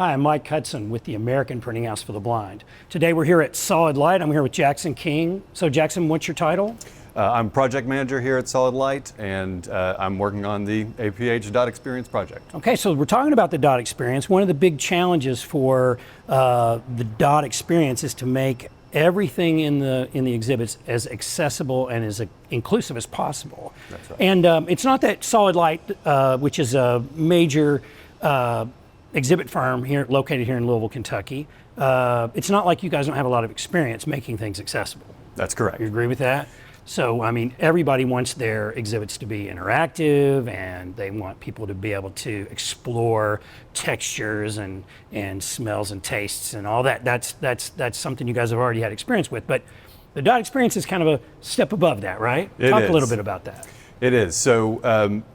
Hi, I'm Mike Hudson with the American Printing House for the Blind. Today we're here at Solid Light. I'm here with Jackson King. So Jackson, what's your title? I'm project manager here at Solid Light, and I'm working on the APH dot experience project. Okay, so we're talking about the dot experience. One of the big challenges for the dot experience is to make everything in the exhibits as accessible and as inclusive as possible. That's right. And it's not that Solid Light, which is a major exhibit firm located here in Louisville, Kentucky. It's not like you guys don't have a lot of experience making things accessible. That's correct. You agree with that? So, I mean, everybody wants their exhibits to be interactive, and they want people to be able to explore textures and smells and tastes and all that. That's something you guys have already had experience with. But the dot experience is kind of a step above that, right? Talk a little bit about that. It is. So,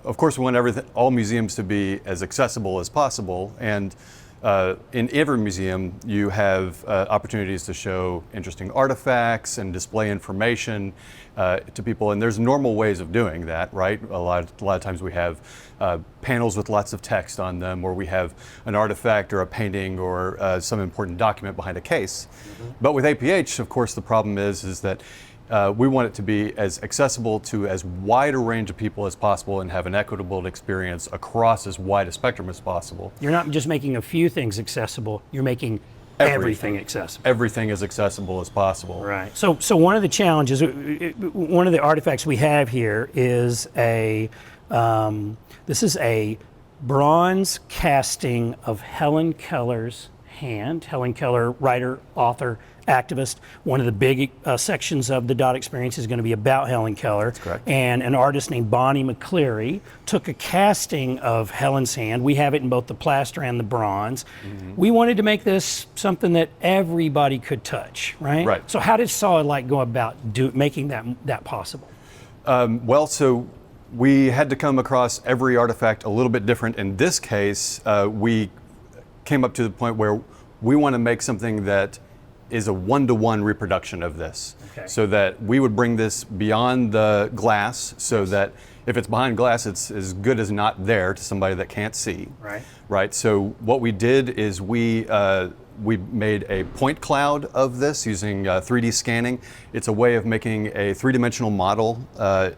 of course, we want all museums to be as accessible as possible. And in every museum, you have opportunities to show interesting artifacts and display information to people. And there's normal ways of doing that, right? A lot of times we have panels with lots of text on them, or we have an artifact or a painting or some important document behind a case. Mm-hmm. But with APH, of course, the problem is that we want it to be as accessible to as wide a range of people as possible and have an equitable experience across as wide a spectrum as possible. You're not just making a few things accessible, you're making everything accessible. Everything as accessible as possible. Right. So one of the challenges, one of the artifacts we have here is this is a bronze casting of Helen Keller's hand. Helen Keller, writer, author, activist. One of the big sections of the dot experience is going to be about Helen Keller. That's correct. And an artist named Bonnie McCleary took a casting of Helen's hand. We have it in both the plaster and the bronze. Mm-hmm. We wanted to make this something that everybody could touch, right? Right. So how did Solid Light go about making that possible? So we had to come across every artifact a little bit different. In this case, we came up to the point where we want to make something that is a one-to-one reproduction of this. Okay. So that we would bring this beyond the glass, so that if it's behind glass, it's as good as not there to somebody that can't see. Right. Right. So what we did is we made a point cloud of this using 3D scanning. It's a way of making a three-dimensional model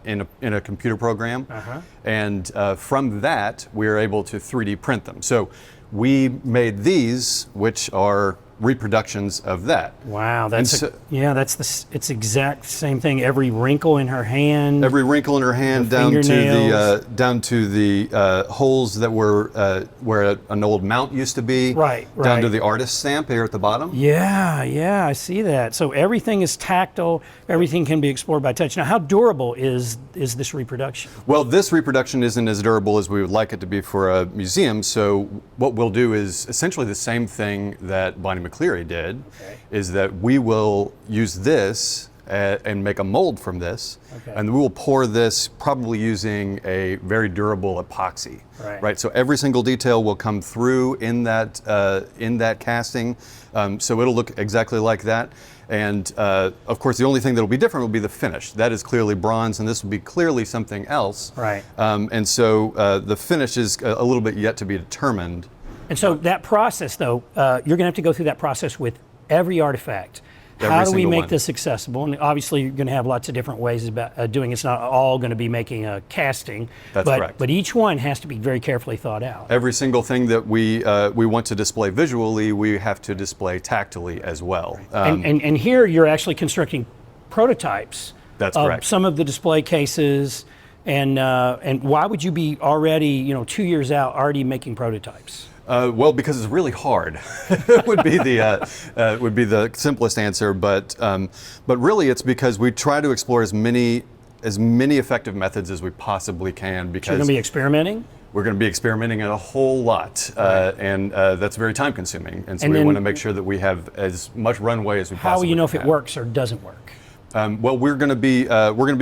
in a computer program. Uh-huh. And from that, we are able to 3D print them. So we made these, which are reproductions of that. Wow, it's exact same thing. Every wrinkle in her hand. Every wrinkle in her hand, down to the holes that were where an old mount used to be. Right. Down to the artist stamp here at the bottom. Yeah, I see that. So everything is tactile. Everything can be explored by touch. Now, how durable is this reproduction? Well, this reproduction isn't as durable as we would like it to be for a museum. So what we'll do is essentially the same thing that Bonnie McCleary did, is that we will use this and make a mold from this, and we will pour this probably using a very durable epoxy. Right. So every single detail will come through in that casting, so it'll look exactly like that. And of course, the only thing that will be different will be the finish. That is clearly bronze, and this will be clearly something else. Right. And so the finish is a little bit yet to be determined. And so that process, though, you're going to have to go through that process with every artifact. How do we make this accessible? And obviously, you're going to have lots of different ways about doing it. It's not all going to be making a casting. That's correct. But each one has to be very carefully thought out. Every single thing that we want to display visually, we have to display tactilely as well. And here, you're actually constructing prototypes. That's of correct. Some of the display cases. And why would you be already, 2 years out, already making prototypes? Well, because it's really hard. would be the simplest answer, but really it's because we try to explore as many effective methods as we possibly can. Because so you're going to be experimenting? We're going to be experimenting a whole lot, and that's very time consuming. And so we want to make sure that we have as much runway as we possibly can. How will you know if it works or doesn't work? Well, we're going to be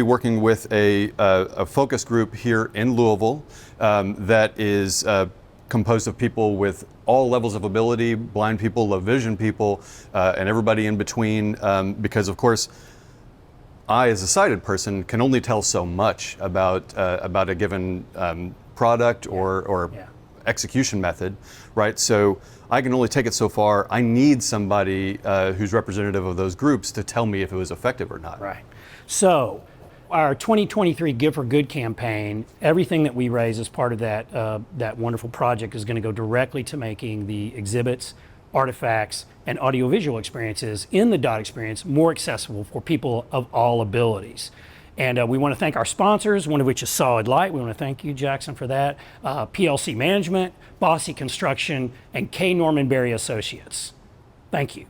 working with a focus group here in Louisville that is composed of people with all levels of ability, blind people, low vision people, and everybody in between, because of course I, as a sighted person, can only tell so much about a given product or execution method, right? So I can only take it so far. I need somebody who's representative of those groups to tell me if it was effective or not. Right. So our 2023 Give for Good campaign, everything that we raise as part of that wonderful project is going to go directly to making the exhibits, artifacts, and audiovisual experiences in the DOT experience more accessible for people of all abilities. And we want to thank our sponsors, one of which is Solid Light. We want to thank you, Jackson, for that. PLC Management, Bossy Construction, and K. Norman Berry Associates. Thank you.